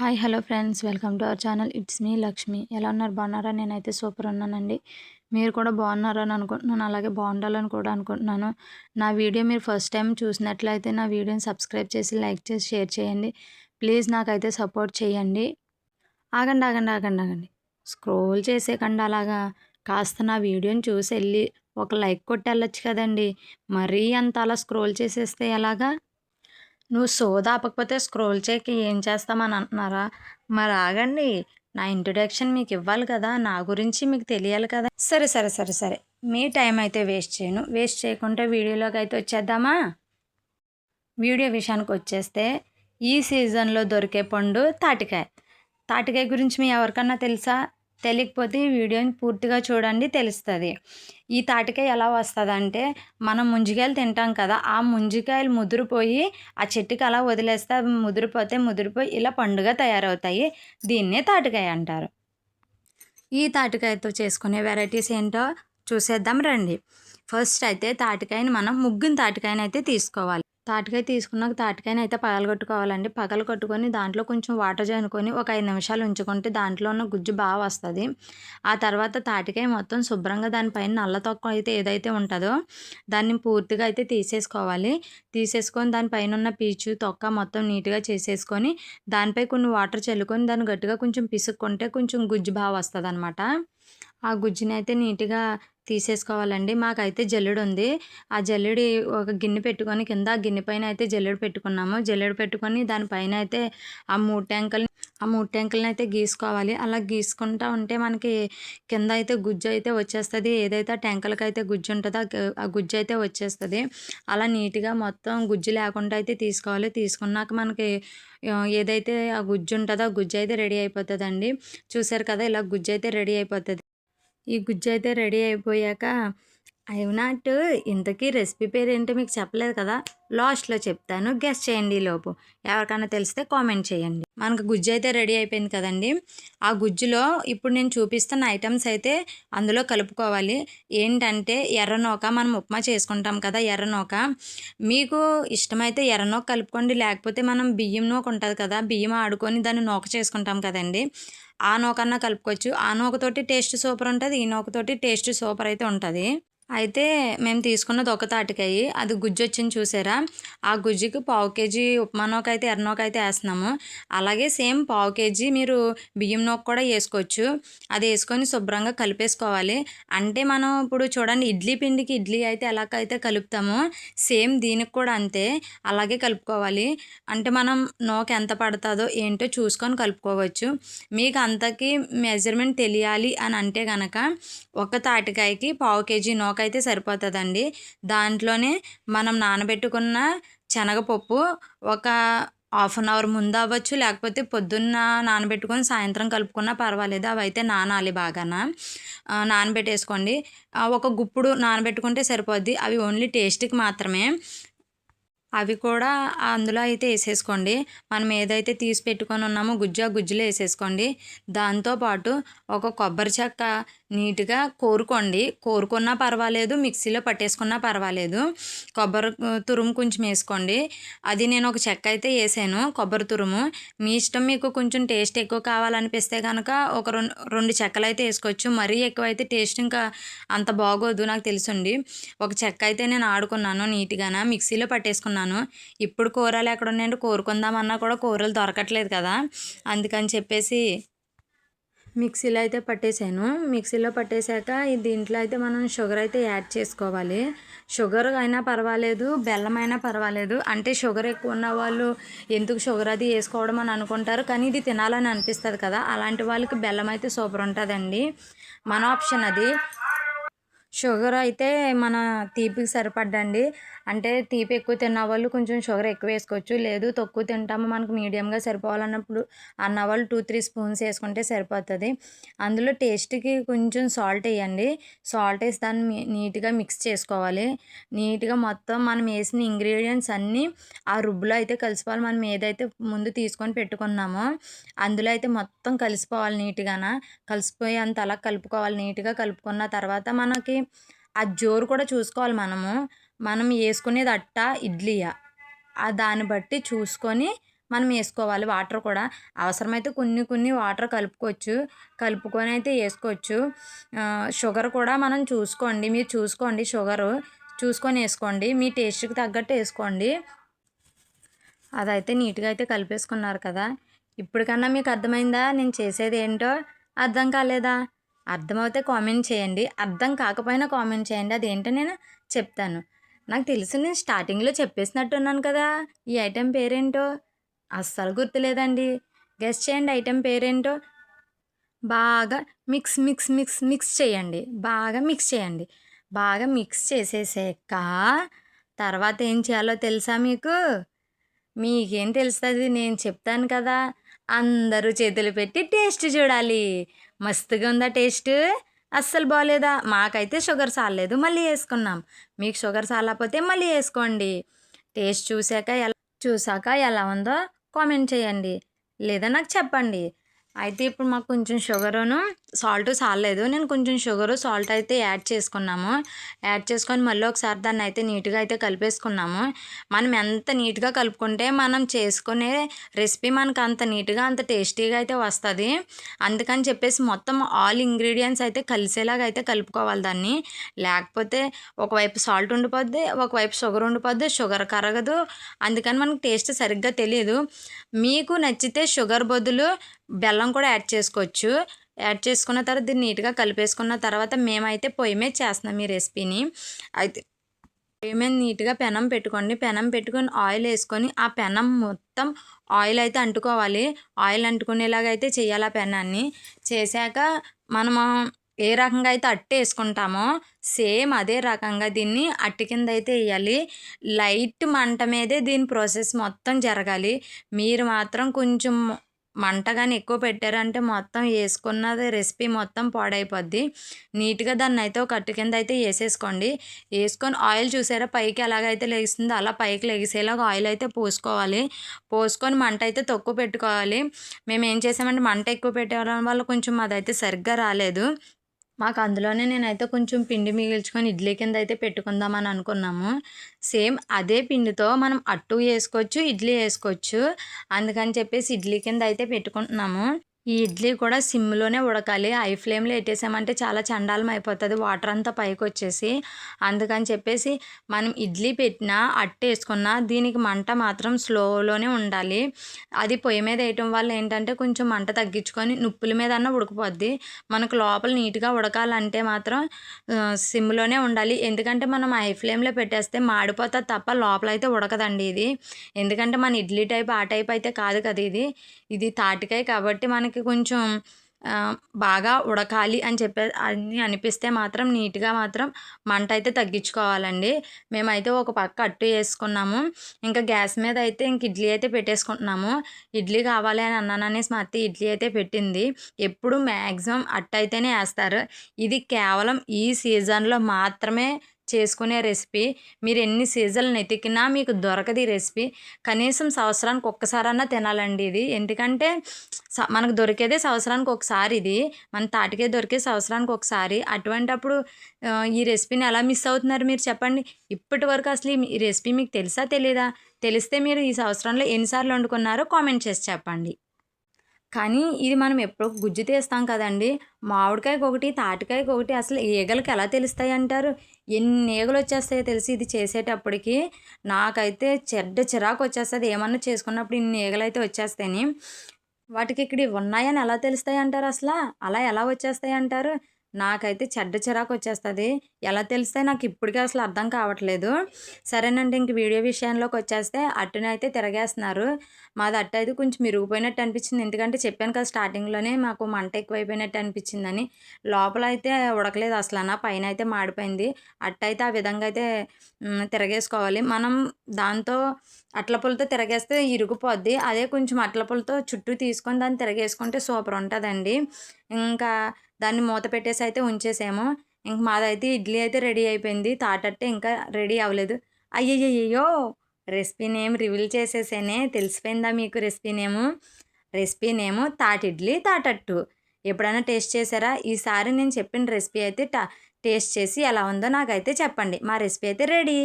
Hi hello friends, welcome to our channel. It's me Lakshmi. ఎలా ఉన్నారు? బాగున్నారా? నేనైతే సూపర్ ఉన్నానండి. మీరు కూడా బాగున్నారని అనుకుంటున్నాను. అలాగే బాగుండాలని కూడా అనుకుంటున్నాను. నా వీడియో మీరు ఫస్ట్ టైం చూసినట్లయితే నా వీడియోని సబ్స్క్రైబ్ చేసి, లైక్ చేసి, షేర్ చేయండి. ప్లీజ్ నాకైతే సపోర్ట్ చేయండి. ఆగండి ఆగండి ఆగండి ఆగండి స్క్రోల్ చేసేకండి. అలాగా కాస్త నా వీడియోని చూసి వెళ్ళి ఒక లైక్ కొట్టి వెళ్ళొచ్చు కదండి. మరీ అంత అలా స్క్రోల్ చేసేస్తే ఎలాగా? నువ్వు సోదాపకపోతే స్క్రోల్ చేయక ఏం చేస్తామని అంటున్నారా? మరి ఆగండి. నా ఇంట్రొడక్షన్ మీకు ఇవ్వాలి కదా, నా గురించి మీకు తెలియాలి కదా. సరే సరే సరే సరే మీ టైం అయితే వేస్ట్ చేయను. వేస్ట్ చేయకుండా వీడియోలోకి అయితే వచ్చేద్దామా? వీడియో విషయానికి వచ్చేస్తే, ఈ సీజన్లో దొరికే పండు తాటికాయ. తాటికాయ గురించి మీ ఎవరికన్నా తెలుసా? తెలియకపోతే ఈ వీడియోని పూర్తిగా చూడండి, తెలుస్తుంది. ఈ తాటికాయ ఎలా వస్తుందంటే, మనం ముంజికాయలు తింటాం కదా, ఆ ముంజికాయలు ముదిరిపోయి ఆ చెట్టుకి అలా వదిలేస్తే అవి ముదిరిపోయి ఇలా పండుగ తయారవుతాయి. దీన్నే తాటికాయ అంటారు. ఈ తాటికాయతో చేసుకునే వెరైటీస్ ఏంటో చూసేద్దాం రండి. ఫస్ట్ అయితే తాటికాయని మనం ముగ్గుని తాటికాయని అయితే తీసుకోవాలి. తాటికాయ తీసుకున్నాక తాటికాయని అయితే పగలగొట్టుకోవాలండి. పగలగొట్టుకొని దాంట్లో కొంచెం వాటర్ జనుకొని ఒక 5 నిమిషాలు ఉంచుకుంటే దాంట్లో ఉన్న గుజ్జు బాగా వస్తుంది. ఆ తర్వాత తాటికాయ మొత్తం శుభ్రంగా దానిపైన నల్ల తొక్క అయితే ఏదైతే ఉంటుందో దాన్ని పూర్తిగా అయితే తీసేసుకోవాలి. తీసేసుకొని దానిపైన ఉన్న పీచు తొక్క మొత్తం నీట్గా చేసేసుకొని దానిపై కొన్ని వాటర్ చల్లుకొని దాన్ని గట్టిగా కొంచెం పిసుక్కుంటే కొంచెం గుజ్జు బాగా వస్తుంది అనమాట. ఆ గుజ్జుని అయితే నీట్గా తీసేసుకోవాలండి. మాకైతే జల్లెడు ఉంది. ఆ జల్లెడి ఒక గిన్నె పెట్టుకొని కింద ఆ గిన్నె పైన అయితే జల్లెడ పెట్టుకున్నాము. జల్లెడ పెట్టుకొని దానిపైన అయితే ఆ మూడు ట్యాంకులని అయితే గీసుకోవాలి. అలా గీసుకుంటా ఉంటే మనకి కింద అయితే గుజ్జు అయితే వచ్చేస్తుంది. ఏదైతే ఆ ట్యాంకులకి అయితే గుజ్జు ఉంటుందో ఆ గుజ్జు అయితే వచ్చేస్తుంది. అలా నీట్గా మొత్తం గుజ్జు లేకుండా అయితే తీసుకోవాలి. తీసుకున్నాక మనకి ఏదైతే ఆ గుజ్జు ఉంటుందో ఆ గుజ్జు అయితే రెడీ అయిపోతుందండి. చూసారు కదా, ఇలా గుజ్జు అయితే రెడీ అయిపోతుంది. ఈ గుజ్జు అయితే రెడీ అయిపోయాక, నాట్ ఇంతకీ రెసిపీ పేరు ఏంటో మీకు చెప్పలేదు కదా, లాస్ట్లో చెప్తాను. గెస్ చేయండి లోపు. ఎవరికైనా తెలిస్తే కామెంట్ చేయండి. మనకు గుజ్జు అయితే రెడీ అయిపోయింది కదండి. ఆ గుజ్జులో ఇప్పుడు నేను చూపిస్తున్న ఐటమ్స్ అయితే అందులో కలుపుకోవాలి. ఏంటంటే ఎర్రనూక, మనం ఉప్మా చేసుకుంటాం కదా ఎర్రనూక. మీకు ఇష్టమైతే ఎర్రనూక కలుపుకోండి. లేకపోతే మనం బియ్యం నూక ఉంటుంది కదా, బియ్యం ఆడుకొని దాన్ని నూక చేసుకుంటాం కదండి, ఆ నూకన్నా కలుపుకోవచ్చు. ఆ నూకతోటి టేస్ట్ సూపర్ ఉంటుంది, ఈ నూకతోటి టేస్ట్ సూపర్ అయితే ఉంటుంది. అయితే మేము తీసుకున్నది ఒక తాటికాయ, అది గుజ్జు వచ్చింది చూసారా. ఆ గుజ్జుకి 1/2 కేజీ ఉప్మా నూక అయితే ఎర్రనూక అయితే వేస్తున్నాము. అలాగే సేమ్ 1/2 కేజీ మీరు బియ్యం నూక కూడా వేసుకోవచ్చు. అది వేసుకొని శుభ్రంగా కలిపేసుకోవాలి. అంటే మనం ఇప్పుడు చూడండి, ఇడ్లీ పిండికి ఇడ్లీ అయితే ఎలాగైతే కలుపుతామో సేమ్ దీనికి కూడా అంతే, అలాగే కలుపుకోవాలి. అంటే మనం నూక ఎంత పడుతుందో ఏంటో చూసుకొని కలుపుకోవచ్చు. మీకు అంతకి మెజర్మెంట్ తెలియాలి అని అంటే కనుక ఒక తాటికాయకి 1/2 కేజీ నూక అయితే సరిపోతుందండి. దాంట్లోనే మనం నానబెట్టుకున్న శనగపప్పు ఒక హాఫ్ అన్ అవర్ ముందు అవ్వచ్చు, లేకపోతే పొద్దున్న నానబెట్టుకొని సాయంత్రం కలుపుకున్నా పర్వాలేదు. అవి అయితే నానాలి బాగాన. నానబెట్టేసుకోండి. ఒక గుప్పుడు నానబెట్టుకుంటే సరిపోద్ది. అవి ఓన్లీ టేస్ట్కి మాత్రమే. అవి కూడా అందులో అయితే వేసేసుకోండి. మనం ఏదైతే తీసి పెట్టుకొని ఉన్నామో గుజ్జు, ఆ గుజ్జులో వేసేసుకోండి. దాంతోపాటు ఒక కొబ్బరి చెక్క నీట్గా కోరుకోండి. కోరుకున్నా పర్వాలేదు, మిక్సీలో పట్టేసుకున్నా పర్వాలేదు. కొబ్బరి తురుము కొంచెం వేసుకోండి. అది నేను ఒక చెక్క అయితే వేసాను, కొబ్బరి తురుము. మీ ఇష్టం, మీకు కొంచెం టేస్ట్ ఎక్కువ కావాలనిపిస్తే కనుక ఒక రెండు చెక్కలు అయితే వేసుకోవచ్చు. మరీ ఎక్కువ అయితే టేస్ట్ ఇంకా అంత బాగోదు, నాకు తెలుసుండి. ఒక చెక్క అయితే నేను ఆడుకున్నాను నీట్గాన, మిక్సీలో పట్టేసుకున్నాను. ఇప్పుడు కూరలు ఎక్కడ ఉన్నాయంటే, కోరుకుందామన్నా కూడా కూరలు దొరకట్లేదు కదా, అందుకని చెప్పేసి మిక్సీలో అయితే పట్టేసాను. మిక్సీలో పట్టేశాక దీంట్లో అయితే మనం షుగర్ అయితే యాడ్ చేసుకోవాలి. షుగర్ అయినా పర్వాలేదు, బెల్లం అయినా పర్వాలేదు. అంటే షుగర్ ఎక్కువ ఉన్న వాళ్ళు ఎందుకు షుగర్ అది వేసుకోవడం అని అనుకుంటారు, కానీ ఇది తినాలని అనిపిస్తుంది కదా, అలాంటి వాళ్ళకి బెల్లం అయితే సూపర్ ఉంటుందండి. మన ఆప్షన్ అది. షుగర్ అయితే మన తీపికి సరిపడ్డండి. అంటే తీపి ఎక్కువ తిన్నవాళ్ళు కొంచెం షుగర్ ఎక్కువ వేసుకోవచ్చు. లేదు తక్కువ తింటాము, మనకు మీడియంగా సరిపోవాలన్నప్పుడు అన్నవాళ్ళు 2-3 స్పూన్స్ వేసుకుంటే సరిపోతుంది. అందులో టేస్ట్కి కొంచెం సాల్ట్ వేయండి. సాల్ట్ వేసి దాన్ని నీట్గా మిక్స్ చేసుకోవాలి. నీట్గా మొత్తం మనం వేసిన ఇంగ్రీడియంట్స్ అన్నీ ఆ రుబ్బులో అయితే కలిసిపోవాలి. మనం ఏదైతే ముందు తీసుకొని పెట్టుకున్నామో అందులో అయితే మొత్తం కలిసిపోవాలి నీట్గాన. కలిసిపోయి అంత అలా కలుపుకోవాలి. నీట్గా కలుపుకున్న తర్వాత మనకి ఆ జోరు కూడా చూసుకోవాలి. మనం వేసుకునేది అట్ట ఇడ్లీయా, దాన్ని బట్టి చూసుకొని మనం వేసుకోవాలి వాటర్ కూడా. అవసరమైతే కొన్ని కొన్ని వాటర్ కలుపుకోవచ్చు, కలుపుకొని అయితే వేసుకోవచ్చు. షుగర్ కూడా మనం చూసుకోండి, మీరు చూసుకోండి, షుగరు చూసుకొని వేసుకోండి, మీ టేస్ట్కి తగ్గట్టు వేసుకోండి. అదైతే నీట్గా అయితే కలిపేసుకున్నారు కదా. ఇప్పటికన్నా మీకు అర్థమైందా నేను చేసేది ఏంటో? అర్థం కాలేదా? అర్థమవుతే కామెంట్ చేయండి, అర్థం కాకపోయినా కామెంట్ చేయండి, అదేంటో నేను చెప్తాను. నాకు తెలిసి నేను స్టార్టింగ్లో చెప్పేసినట్టున్నాను కదా ఈ ఐటెం పేరేంటో. అస్సలు గుర్తులేదండి, గెస్ చేయండి ఐటెం పేరేంటో. బాగా మిక్స్ మిక్స్ మిక్స్ మిక్స్ చేయండి, బాగా మిక్స్ చేయండి. బాగా మిక్స్ చేసేసాక తర్వాత ఏం చేయాలో తెలుసా మీకు? మీకేం తెలుస్తుంది, నేను చెప్తాను కదా. అందరూ చేతులు పెట్టి టేస్ట్ చూడాలి. మస్తుగా ఉందా టేస్ట్? అస్సలు బాగోలేదా? మాకైతే షుగర్ సాలలేదు, మళ్ళీ వేసుకున్నాం. మీకు షుగర్ సాలకపోతే మళ్ళీ వేసుకోండి. టేస్ట్ చూసాక ఎలా ఉందో కామెంట్ చేయండి, లేదా నాకు చెప్పండి. అయితే ఇప్పుడు మాకు కొంచెం షుగరును సాల్ట్ సాలలేదు, నేను కొంచెం షుగరు సాల్ట్ అయితే యాడ్ చేసుకున్నాము. యాడ్ చేసుకొని మళ్ళీ ఒకసారి దాన్ని అయితే నీట్గా అయితే కలిపేసుకున్నాము. మనం ఎంత నీట్గా కలుపుకుంటే మనం చేసుకునే రెసిపీ మనకు అంత నీట్గా అంత టేస్టీగా అయితే వస్తుంది. అందుకని చెప్పేసి మొత్తం ఆల్ ఇంగ్రీడియంట్స్ అయితే కలిసేలాగా అయితే కలుపుకోవాలి దాన్ని. లేకపోతే ఒకవైపు సాల్ట్ ఉండిపోద్ది, ఒకవైపు షుగర్ ఉండిపోద్ది, షుగర్ కరగదు. అందుకని మనకు టేస్ట్ సరిగ్గా తెలియదు. మీకు నచ్చితే షుగర్ బదులు బెల్లం కూడా యాడ్ చేసుకోవచ్చు. యాడ్ చేసుకున్న తర్వాత దీన్ని నీట్గా కలిపేసుకున్న తర్వాత మేమైతే పొయ్యి మీద చేస్తున్నాం ఈ రెసిపీని. అయితే పొయ్యి మీద నీట్గా పెనం పెట్టుకోండి, పెనం పెట్టుకొని ఆయిల్ వేసుకొని ఆ పెనం మొత్తం ఆయిల్ అయితే అంటుకోవాలి. ఆయిల్ అంటుకునేలాగా అయితే చేయాలి ఆ పెనాన్ని. చేశాక మనము ఏ రకంగా అయితే అట్టు వేసుకుంటామో సేమ్ అదే రకంగా దీన్ని అట్టు కింద అయితే వేయాలి. లైట్ మంట మీదే దీని ప్రాసెస్ మొత్తం జరగాలి. మీరు మాత్రం కొంచెం మంట కానీ ఎక్కువ పెట్టారంటే మొత్తం వేసుకున్నది రెసిపీ మొత్తం పాడైపోద్ది. నీట్గా దాన్ని అయితే ఒక అట్టు కింద అయితే వేసేసుకోండి. వేసుకొని ఆయిల్ చూసారా పైకి ఎలాగైతే లెగిస్తుందో అలా పైకి లెగిసేలాగా ఆయిల్ అయితే పోసుకోవాలి. పోసుకొని మంట అయితే తక్కువ పెట్టుకోవాలి. మేము ఏం చేసామంటే మంట ఎక్కువ పెట్టడం వల్ల కొంచెం అదైతే సరిగ్గా రాలేదు. మాకు అందులోనే నేనైతే కొంచెం పిండి మిగిల్చుకొని ఇడ్లీ కింద అయితే పెట్టుకుందామని అనుకున్నాము. సేమ్ అదే పిండితో మనం అట్టు వేసుకోవచ్చు, ఇడ్లీ వేసుకోవచ్చు. అందుకని చెప్పేసి ఇడ్లీ కింద అయితే పెట్టుకుంటున్నాము. ఈ ఇడ్లీ కూడా సిమ్లోనే ఉడకాలి. హై ఫ్లేమ్లో పెట్టేసామంటే చాలా చండాలం అయిపోతుంది, వాటర్ అంతా పైకి వచ్చేసి. అందుకని చెప్పేసి మనం ఇడ్లీ పెట్టినా అట్టు వేసుకున్నా దీనికి మంట మాత్రం స్లోలోనే ఉండాలి. అది పొయ్యి మీద వేయటం వల్ల ఏంటంటే కొంచెం మంట తగ్గించుకొని నుప్పుల మీద అన్న ఉడకపోద్ది. మనకు లోపల నీట్గా ఉడకాలంటే మాత్రం సిమ్లోనే ఉండాలి. ఎందుకంటే మనం హై ఫ్లేమ్లో పెట్టేస్తే మాడిపోతుంది తప్ప లోపలైతే ఉడకదండి ఇది. ఎందుకంటే మన ఇడ్లీ టైప్ ఆ టైప్ అయితే కాదు కదా ఇది తాటికాయ కాబట్టి మనకి కొంచెం బాగా ఉడకాలి అని అనిపిస్తే మాత్రం నీట్గా మాత్రం మంట అయితే తగ్గించుకోవాలండి. మేమైతే ఒక పక్క అట్టు వేసుకున్నాము, ఇంకా గ్యాస్ మీద అయితే ఇంక ఇడ్లీ అయితే పెట్టేసుకుంటున్నాము. ఇడ్లీ కావాలి అని అన్నాననేసి మా అత్త ఇడ్లీ అయితే పెట్టింది. ఎప్పుడు మ్యాక్సిమం అట్టు అయితేనే వేస్తారు. ఇది కేవలం ఈ సీజన్లో మాత్రమే చేసుకునే రెసిపీ. మీరు ఎన్ని సీజన్లు వెతికినా మీకు దొరకదు ఈ రెసిపీ. కనీసం సంవత్సరానికి ఒక్కసారన్నా తినాలండి ఇది. ఎందుకంటే మనకు దొరికేదే సంవత్సరానికి ఒకసారి, ఇది మన తాటికే దొరికే సంవత్సరానికి ఒకసారి. అటువంటప్పుడు ఈ రెసిపీని ఎలా మిస్ అవుతున్నారు మీరు చెప్పండి. ఇప్పటి వరకు అసలు ఈ రెసిపీ మీకు తెలుసా తెలీదా? తెలిస్తే మీరు ఈ సంవత్సరంలో ఎన్నిసార్లు వండుకున్నారో కామెంట్ చేసి చెప్పండి. కానీ ఇది మనం ఎప్పుడో గుజ్జు తీస్తాం కదండి, మామిడికాయకి ఒకటి తాటికాయకి ఒకటి అసలు ఈగలకి ఎలా తెలుస్తాయి అంటారు? ఎన్ని ఈగలు వచ్చేస్తాయో తెలిసి ఇది చేసేటప్పటికి నాకైతే చిరాకు వచ్చేస్తుంది. ఏమన్నా చేసుకున్నప్పుడు ఇన్ని ఈగలు అయితే వచ్చేస్తాయని. వాటికి ఇక్కడ ఉన్నాయని ఎలా తెలుస్తాయి అంటారు? అసలు అలా ఎలా వచ్చేస్తాయి అంటారు? నాకైతే చిరాకు వచ్చేస్తుంది. ఎలా తెలుస్తాయి నాకు ఇప్పటికీ అసలు అర్థం కావట్లేదు. సరేనండి, ఇంక వీడియో విషయంలోకి వచ్చేస్తే అట్టునైతే తిరగేస్తున్నారు. మాది అట్టు అయితే కొంచెం ఇరిగిపోయినట్టు అనిపించింది. ఎందుకంటే చెప్పాను కదా స్టార్టింగ్లోనే మాకు మంట ఎక్కువైపోయినట్టు అనిపించిందని. లోపల అయితే ఉడకలేదు అసలు, పైన అయితే మాడిపోయింది. అట్టు అయితే ఆ విధంగా అయితే తిరగేసుకోవాలి. మనం దాంతో అట్ల పుల్లతో తిరగేస్తే ఇరిగిపోద్ది. అదే కొంచెం అట్ల పుల్లతో చుట్టూ తీసుకొని దాన్ని తిరగేసుకుంటే సూపర్ ఉంటుందండి. ఇంకా దాన్ని మూత పెట్టేసి అయితే ఉంచేసాము. ఇంక మాదైతే ఇడ్లీ అయితే రెడీ అయిపోయింది. తాటట్టే ఇంకా రెడీ అవ్వలేదు. అయ్యయ్యో, రెసిపీ నేమ్ రివీల్ చేసేసానే. తెలిసిపోయిందా మీకు రెసిపీ నేము తాటిడ్లీ తాటట్టు. ఎప్పుడైనా టేస్ట్ చేశారా? ఈసారి నేను చెప్పిన రెసిపీ అయితే టేస్ట్ చేసి ఎలా ఉందో నాకైతే చెప్పండి. మా రెసిపీ అయితే రెడీ.